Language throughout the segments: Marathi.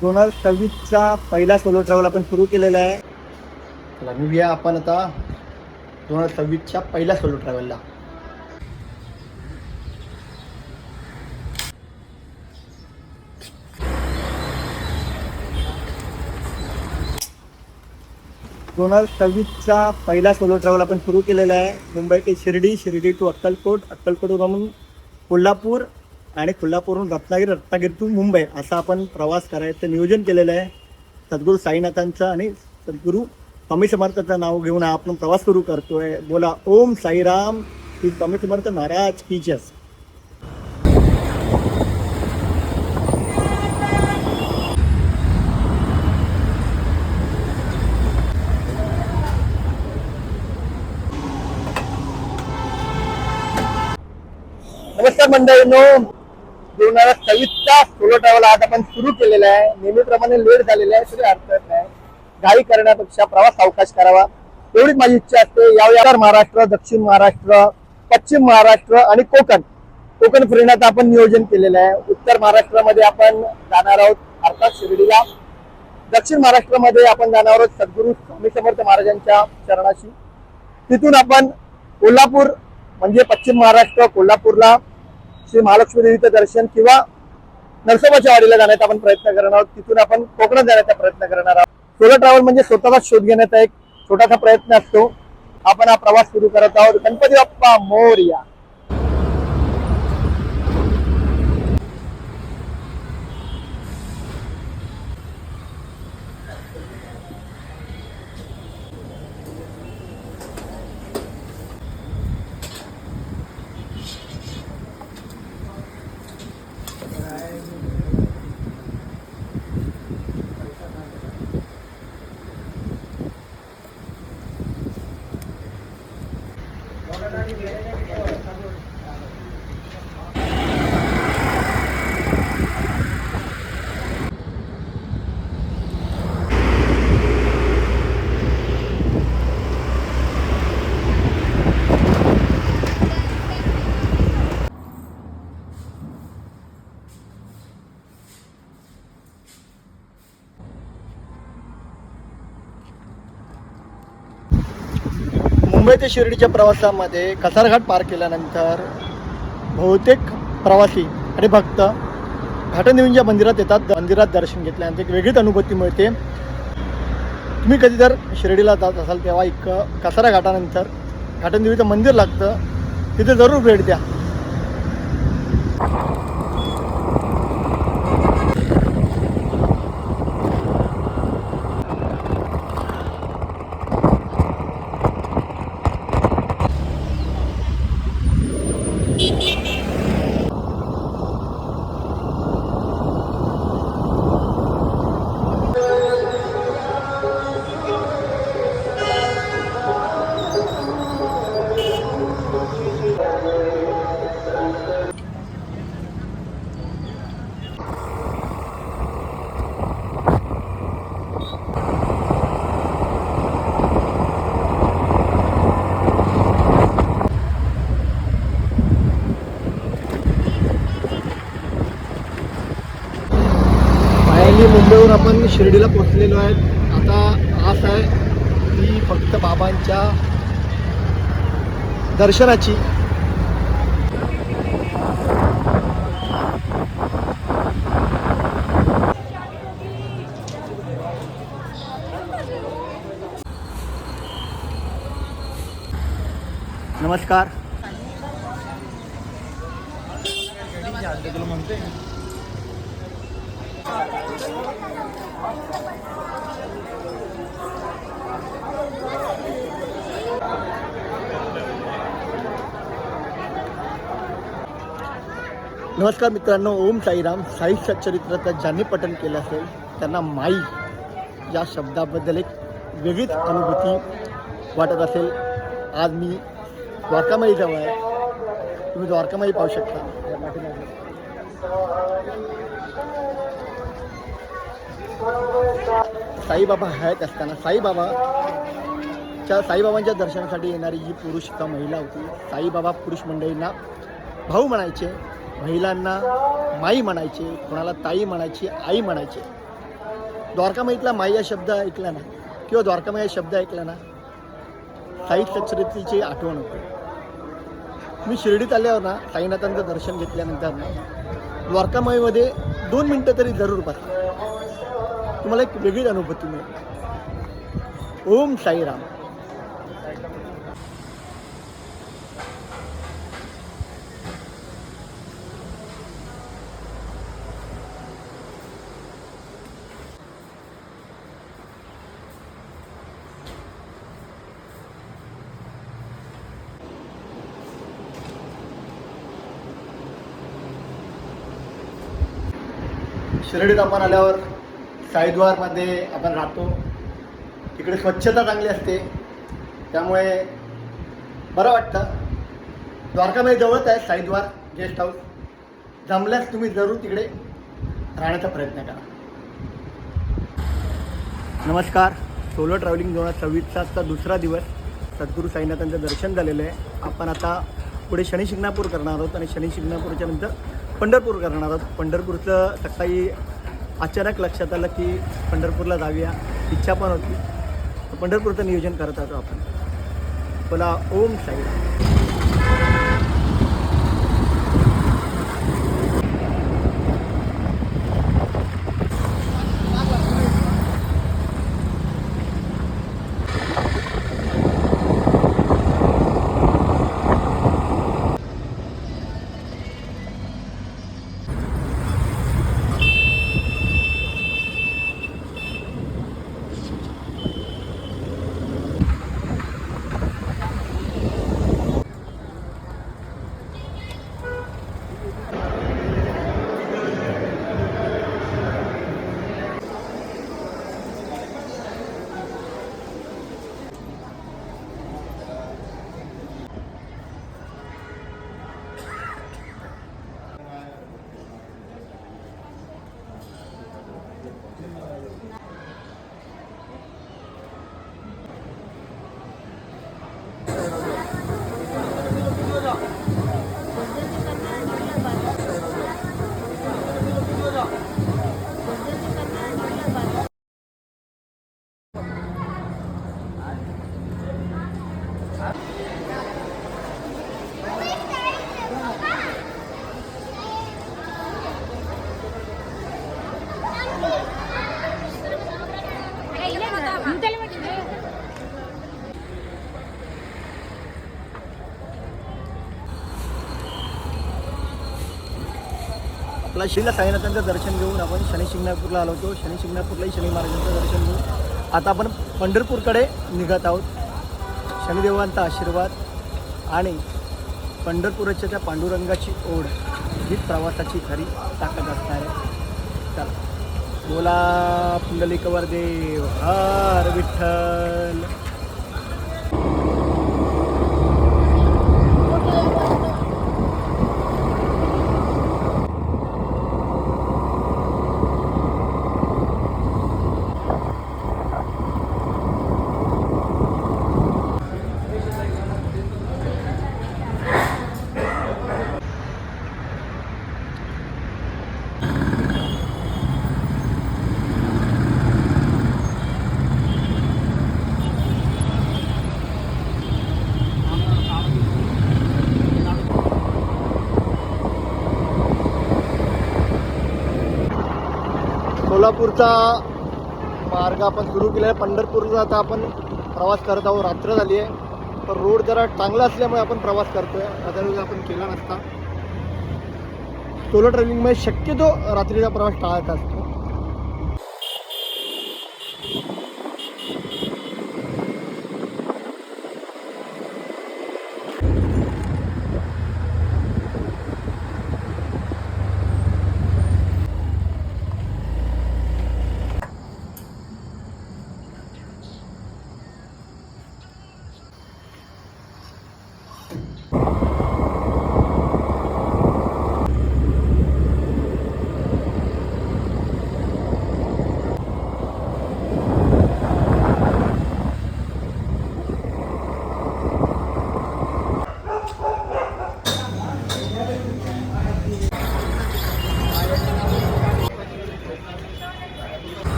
2026चा पहिला सोलो ट्रॅव्हल आपण सुरू केलेला आहे. चला निघूया आपण आता 2026च्या पहिल्या सोलो ट्रॅव्हलला. दोन हजार सव्वीसचा पहिला सोलो ट्रॅव्हल आपण सुरू केलेला आहे. मुंबई ते शिर्डी, शिर्डी टू अक्कलकोट, अक्कलकोटवरून कोल्हापूर आणि कोल्हापूरहून रत्नागिरी, रत्नागिरी टू मुंबई असा आपण प्रवास करायचं नियोजन केलेलं आहे. सद्गुरू साईनाथांचं आणि सद्गुरू स्वामी समर्थाचं नाव घेऊन आपण प्रवास सुरू करतोय. बोला ओम साईराम, श्री स्वामी समर्थ महाराज की जय. नमस्कार मंडळींनो, 2026चा सोलो ट्रॅव्हल आज आपण सुरू केलेला आहे. नेहमीप्रमाणे लेट झालेला आहे तरी अर्थ नाही. घाई करण्यापेक्षा प्रवास अवकाश करावा एवढीच माझी इच्छा असते. यावेळी महाराष्ट्र, दक्षिण महाराष्ट्र, पश्चिम महाराष्ट्र आणि कोकण फिरण्याचं आपण नियोजन केलेलं आहे. उत्तर महाराष्ट्रामध्ये आपण जाणार आहोत अर्थात शिर्डीला. दक्षिण महाराष्ट्रामध्ये आपण जाणार आहोत सद्गुरू स्वामी समर्थ महाराजांच्या चरणाशी. तिथून आपण कोल्हापूर म्हणजे पश्चिम महाराष्ट्र, कोल्हापूरला श्री महालक्ष्मी देवीचं दर्शन किंवा नरसोबाच्या वाडीला जाण्याचा आपण प्रयत्न करणार आहोत. तिथून आपण कोकणात जाण्याचा प्रयत्न करणार आहोत. सोलो ट्रॅव्हल म्हणजे स्वतःचा शोध घेण्याचा एक छोटासा प्रयत्न असतो. आपण हा प्रवास सुरू करत आहोत. गणपती बाप्पा मोरया. मुंबई ते शिर्डीच्या प्रवासामध्ये कसारघाट पार केल्यानंतर बहुतेक प्रवासी आणि भक्त घाटदेवींच्या मंदिरात येतात. मंदिरात दर्शन घेतल्यानंतर एक वेगळीच अनुभूती मिळते. तुम्ही कधी जर शिर्डीला जात असाल तेव्हा एक कसारा घाटानंतर घाटदेवीचं मंदिर लागतं, तिथे जरूर भेट द्या. मुंबईवरून आपण शिर्डीला पोहोचलेलो आहे. आता आस आहे ती फक्त बाबांच्या दर्शनाची. नमस्कार. नमस्कार मित्रांनो, ओम साईराम. साई सच्चरित्राचं ज्यांनी पठण केलं असेल त्यांना माई या शब्दाबद्दल एक वेगळीच अनुभूती वाटत असेल. आज मी द्वारकामाई जवळ आहे. तुम्ही द्वारकामाई पाहू शकता. साईबाबा हयात असताना साईबाबांच्या दर्शनासाठी येणारी जी पुरुष का महिला होती, साईबाबा पुरुष मंडळींना भाऊ म्हणायचे, महिलांना माई म्हणायचे, कोणाला ताई म्हणायची, आई म्हणायचे. द्वारकामाईतला माई या शब्द ऐकला ना किंवा द्वारकामाई या शब्द ऐकला ना साई सचरितीची आठवण होते. मी शिर्डीत आल्यावर ना साईनाथांचं दर्शन घेतल्यानंतर ना द्वारकामाईमध्ये 2 मिनटं तरी जरूर बसा. तुम्हाला एक वेगळीच अनुभूती मिळेल. ओम साईराम. शिर्डीत आपण आल्यावर साईद्वारमध्ये आपण राहतो. तिकडे स्वच्छता चांगली असते, त्यामुळे बरं वाटतं. द्वारकामाई जवळच आहे साईद्वार गेस्ट हाऊस. जमल्यास तुम्ही जरूर तिकडे राहण्याचा प्रयत्न करा. नमस्कार. सोलो ट्रॅव्हलिंग 2026चा दुसरा दिवस. सद्गुरू साईनाथांचं दर्शन झालेलं आहे. आपण आता पुढे शनी शिंगणापूर करणार आहोत आणि शनी शिंगणापूरच्या नंतर पंढरपूर करणार आहोत. पंढरपूरचं सकाळी अचानक लक्षात आलं की पंढरपूरला जाऊया, इच्छा पण होती. पंढरपूरचं नियोजन करत आहोत आपण. बोला ओम साई. आपला श्रीला साईनाथांचं दर्शन घेऊन आपण शनी शिंगणापूरला आलो होतो. शनी शिंगणापूरलाही शनी महाराजांचं दर्शन घेऊन आता आपण पंढरपूरकडे निघत आहोत. शनिदेवांचा आशीर्वाद आणि पंढरपूरच्या त्या पांडुरंगाची ओढ हीच प्रवासाची खरी ताकद असणार आहे. चला बोला पुंडलिकवर देव हर विठ्ठल. सोलापूरचा मार्ग आपण सुरू केला आहे. पंढरपूरचा आता आपण प्रवास करत आहोत. रात्र झाली आहे, तर रोड जरा चांगला असल्यामुळे आपण प्रवास करतोय. अदरवाईज आपण केला नसता. सोलो ट्रॅव्हलिंगमुळे शक्यतो रात्रीचा प्रवास टाळायचा असतो.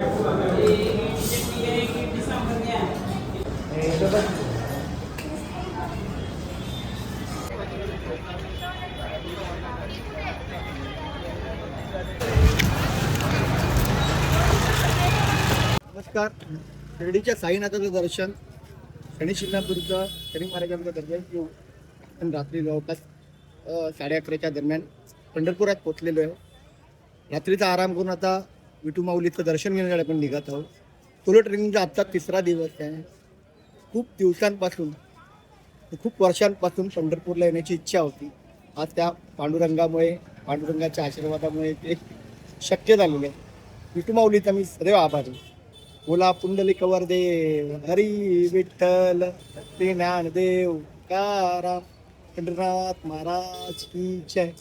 नमस्कार. शिर्डीच्या साईनाथाचं दर्शन, शनी शिंगणापूरचं शनी महाराजांचं दर्शन घेऊ आपण रात्री जवळपास 11:30च्या दरम्यान पंढरपुरात पोचलेलो आहे. रात्रीचा आराम करून आता विठू माऊलीचं दर्शन घेण्यासाठी आपण निघत आहोत. सोलो ट्रेनिंगचा आजचा 3रा दिवस आहे. खूप दिवसांपासून, खूप वर्षांपासून पंढरपूरला येण्याची इच्छा होती. आज त्या पांडुरंगामुळे, पांडुरंगाच्या आशीर्वादामुळे ते शक्य झालेलं आहे. विठू माऊलीचा मी सदैव आभारी. बोला पुंडलिक वरदेव हरी विठ्ठल ते ज्ञानदेव काराम पंढरनाथ महाराज की जय.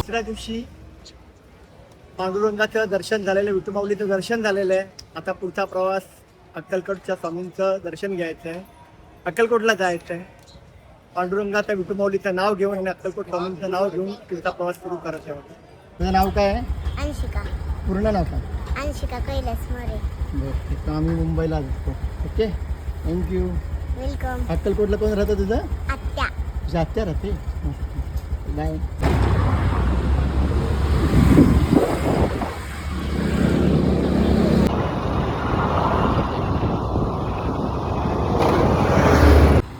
तिसऱ्या दिवशी पांडुरंगाचं दर्शन झालेलं, विठू माऊलीचं दर्शन झालेलं आहे. आता पुढचा प्रवास अक्कलकोटच्या स्वामींचं दर्शन घ्यायचं आहे. अक्कलकोटला जायचं आहे. पांडुरंगाच्या विठू माऊलीचं नाव घेऊन आणि अक्कलकोट स्वामींचं नाव घेऊन पुढचा प्रवास सुरू करायचा होता. तुझं नाव काय आहे? अंशिका. पूर्ण नाव काय? अंशिका कैलास मोरे. बरं, आम्ही मुंबईला असतो. Okay, thank you. वेलकम. अक्कलकोटला कोण राहतं तुझं? आत्या. तुझ्या आत्या राहते. बाय.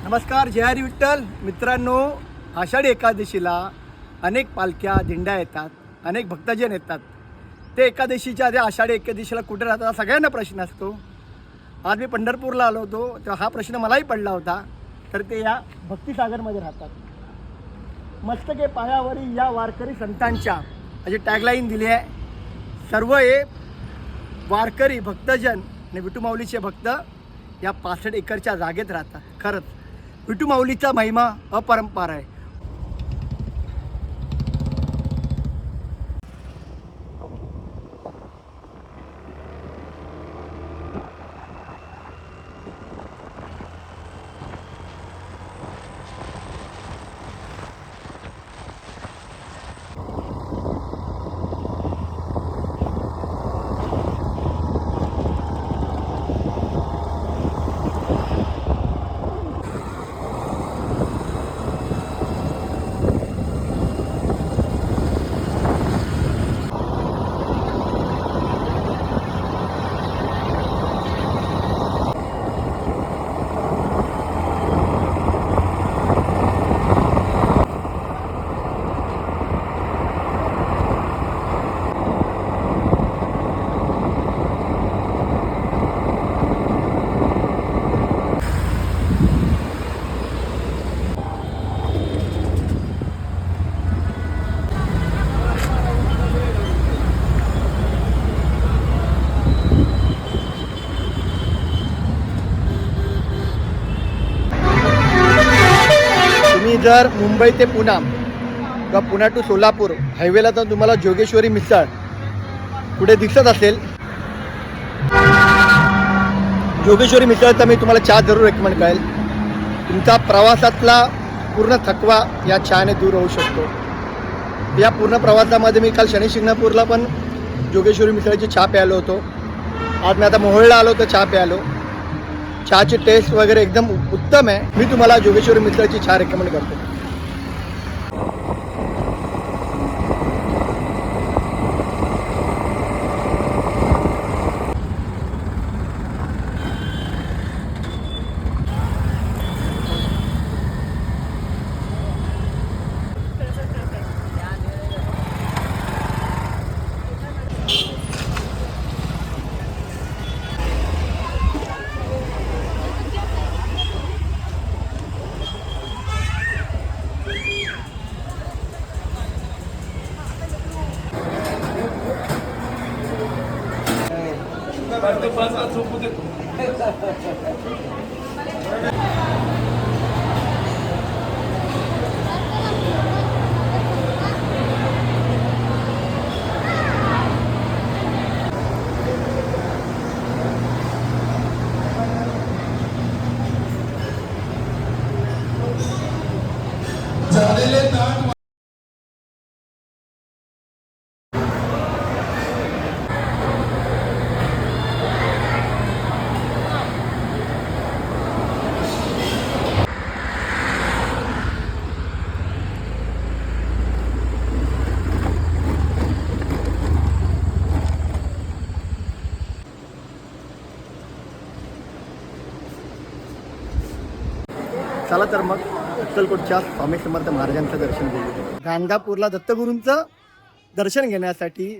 नमस्कार. जय हरी विठ्ठल. मित्रांनो, आषाढी एकादशीला अनेक पालख्या दिंड्या येतात, अनेक भक्तजन येतात. ते एकादशीच्या आधी आषाढी एकादशीला कुठे राहतात सगळ्यांना प्रश्न असतो. आज मी पंढरपूरला आलो होतो तेव्हा हा प्रश्न मलाही पडला होता. तर ते या भक्तिसागरमध्ये राहतात. मस्तके पायावरी या वारकरी संतांच्या अशी टॅगलाईन दिली आहे. सर्व हे वारकरी भक्तजन आणि विठू माऊलीचे भक्त या 65 एकरच्या जागेत राहतात. खरंच विठू माऊलीचा महिमा अपरंपार आहे. जर मुंबई ते पुणा किंवा पुणा टू सोलापूर हायवेला तर तुम्हाला जोगेश्वरी मिसळ पुढे दिसत असेल. जोगेश्वरी मिसळचा मी तुम्हाला चहा जरूर रेकमेंड करेल. तुमचा प्रवासातला पूर्ण थकवा या चहाने दूर होऊ शकतो. या पूर्ण प्रवासामध्ये मी काल शनी शिंगणापूरला पण जोगेश्वरी मिसळची चहा प्यायलो होतो. आज मी आता मोहोळला आलो तर चहा प्यायलो. चहाची टेस्ट वगैरे एकदम उत्तम आहे. मी तुम्हाला जोगेश्वरी मिसळची चहा रेकमेंड करतो. झालेले ताण चला तर मग अक्कलकोटच्या स्वामी समर्थ महाराजांचं दर्शन घेऊ. गाणगापूरला दत्तगुरूंचं दर्शन घेण्यासाठी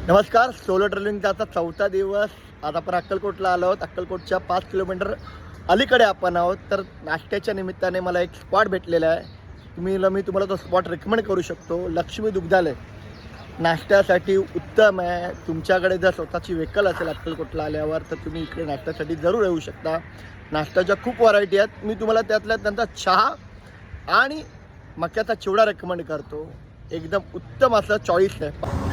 नमस्कार. सोलो ट्रॅव्हलिंगचा आता 4था दिवस. आज आपण अक्कलकोटला आलो आहोत. अक्कलकोटच्या 5 किलोमीटर अलीकडे आपण आहोत. तर नाश्त्याच्या निमित्ताने मला एक स्पॉट भेटलेला आहे. मी तुम्हाला तो स्पॉट रेकमेंड करू शकतो. लक्ष्मी दुग्धालय नाश्त्यासाठी उत्तम आहे. तुमच्याकडे जर स्वतःची व्हेकल असेल अक्कलकोटला आल्यावर तर तुम्ही इकडे नाश्त्यासाठी जरूर येऊ शकता. नाश्त्याच्या खूप व्हरायटी आहेत. मी तुम्हाला त्यातल्या त्यांचा चहा आणि मक्याचा चिवडा रेकमेंड करतो. एकदम उत्तम असं चॉईस आहे.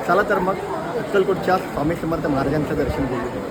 चला तर मग अक्कलकोटच्या स्वामी समर्थ महाराजांचं दर्शन घेऊ.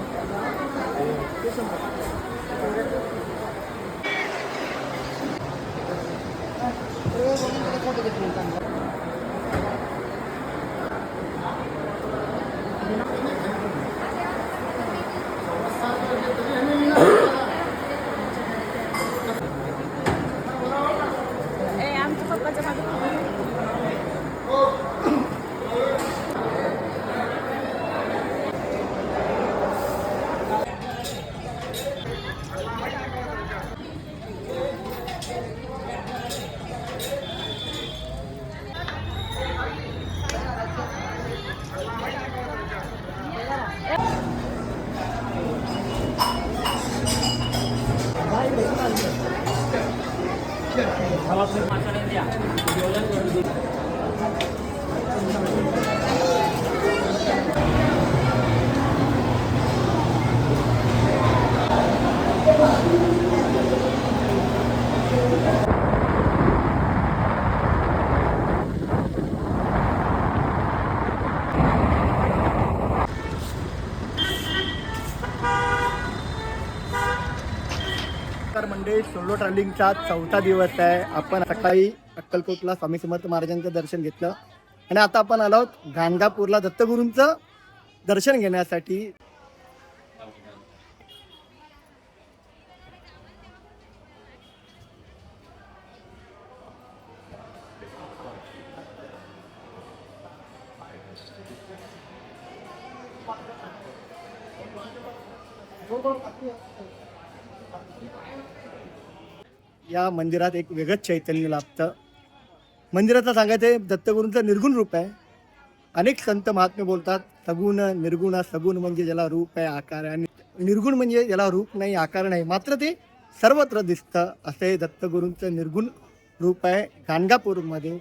मंडळी, सोलो ट्रॅव्हलिंगचा 4था दिवस आहे. आपण सकाळी अक्कलकोटला स्वामी समर्थ महाराजांचं दर्शन घेतलं आणि आता आपण आलो आहोत गाणगापूरला दत्तगुरूंचं दर्शन घेण्यासाठी. या मंदिरात एक वेगळंच चैतन्य लाभतं. मंदिराचं सांगायचं आहे, दत्तगुरूंचं निर्गुण रूप आहे. अनेक संत महात्मे बोलतात सगुण निर्गुण. सगुण म्हणजे ज्याला रूप आहे, आकार आहे, आणि निर्गुण म्हणजे ज्याला रूप नाही, आकार नाही, मात्र ते सर्वत्र दिसतं. असे दत्तगुरूंचं निर्गुण रूप आहे गाणगापूरमध्ये.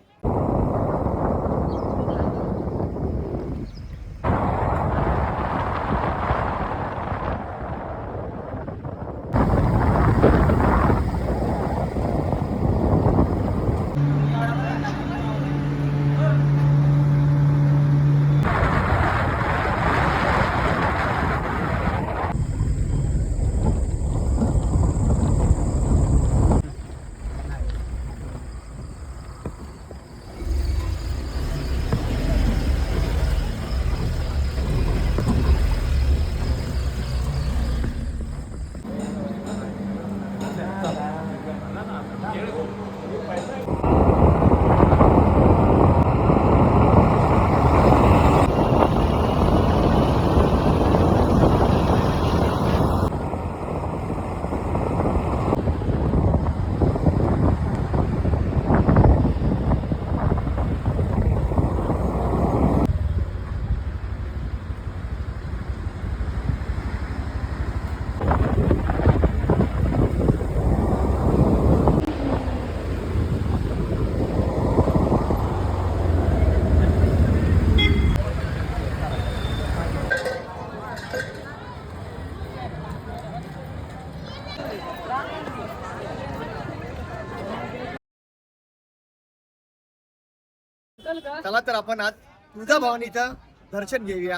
चला तर आपण आज तुळजाभवानीचं दर्शन घेऊया.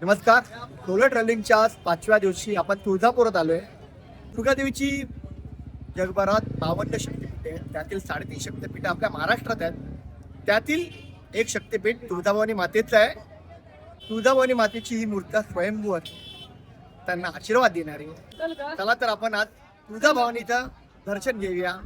नमस्कार. सोलो ट्रॅव्हलिंगच्या आज 5व्या दिवशी आपण तुळजापुरात आलोय. दुर्गादेवीची जगभरात 52 शक्तिपीठे आहेत. त्यातील 3.5 शक्तिपीठ आपल्या महाराष्ट्रात आहेत. त्यातील एक शक्तिपीठ तुळजाभवानी मातेचं आहे. तुळजाभवानी मातेची ही मूर्ती स्वयंभू आहे, त्यांना आशीर्वाद देणारी. चला तर आपण आज तुळजाभवानीचं दर्शन घेऊया.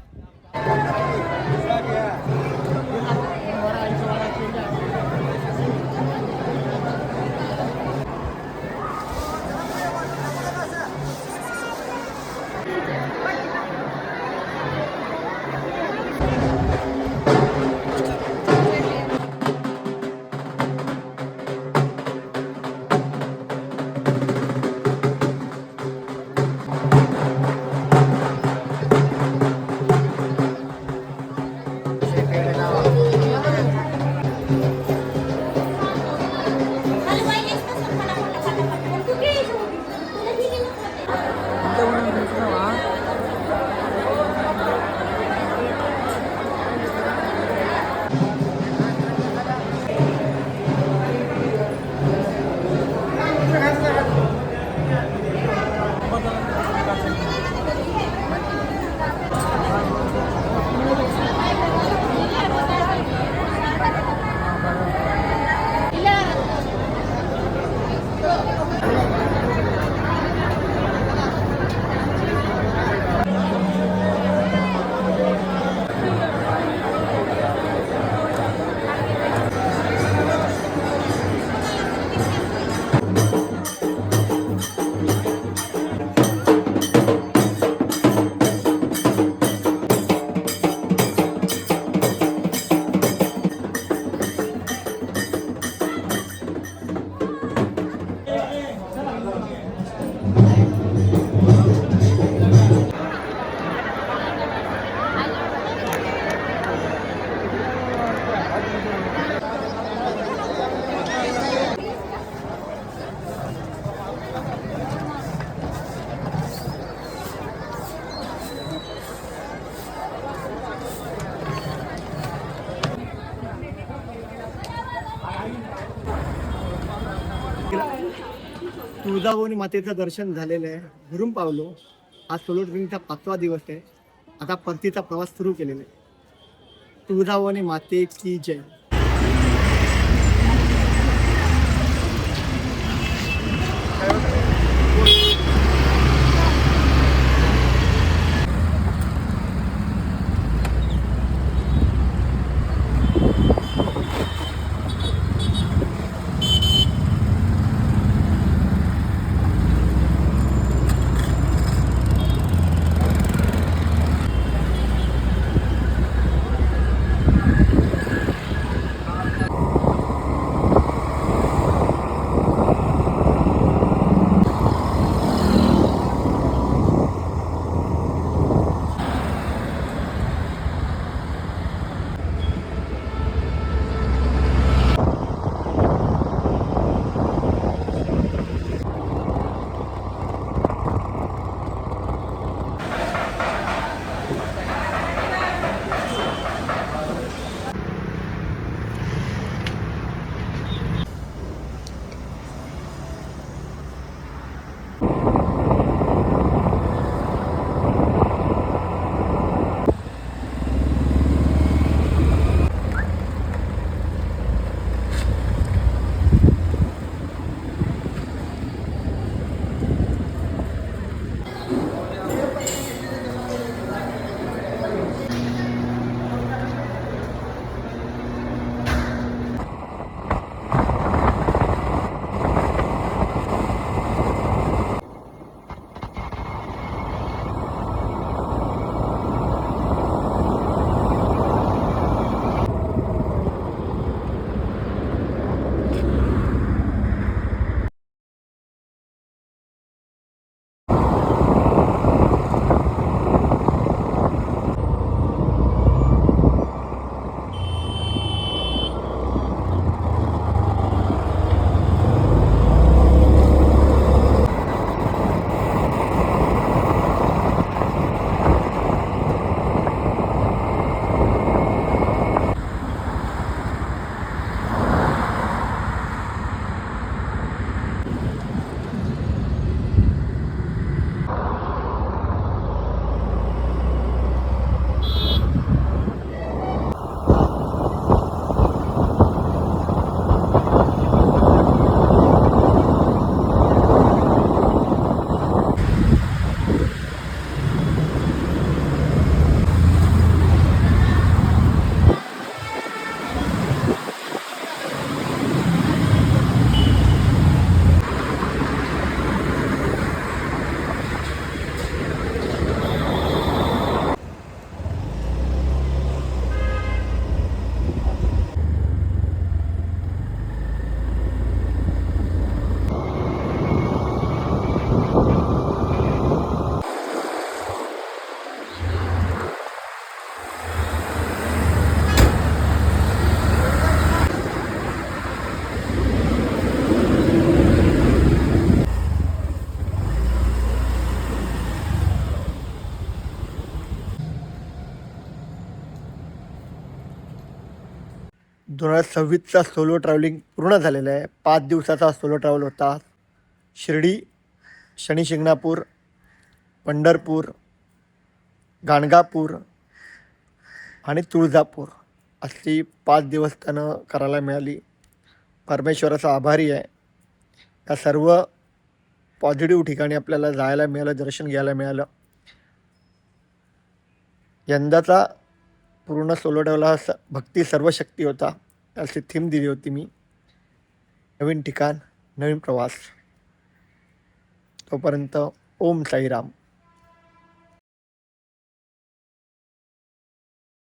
तुळजाभवानी मातेचं दर्शन झालेलं आहे, घरून पावलो. आज सोलो ट्रेनिंगचा 5वा दिवस आहे. आता परतीचा प्रवास सुरू केलेला आहे. तुळजाभवानी माते की जय. 2026चा सोलो ट्रॅव्हलिंग पूर्ण झालेला आहे. 5 दिवसाचा सोलो ट्रॅव्हल होता. शिर्डी, शनी शिंगणापूर, पंढरपूर, गाणगापूर आणि तुळजापूर अशी 5 दिवस त्यानं करायला मिळाली. परमेश्वराचा आभारी आहे. या सर्व पॉझिटिव्ह ठिकाणी आपल्याला जायला मिळालं, दर्शन घ्यायला मिळालं. यंदाचा पूर्ण सोलो ट्रॅव्हल हा भक्ती सर्वशक्ती होता, अशी थीम दिली होती मी. नवीन ठिकाण, नवीन प्रवास. तोपर्यंत ओम साईराम.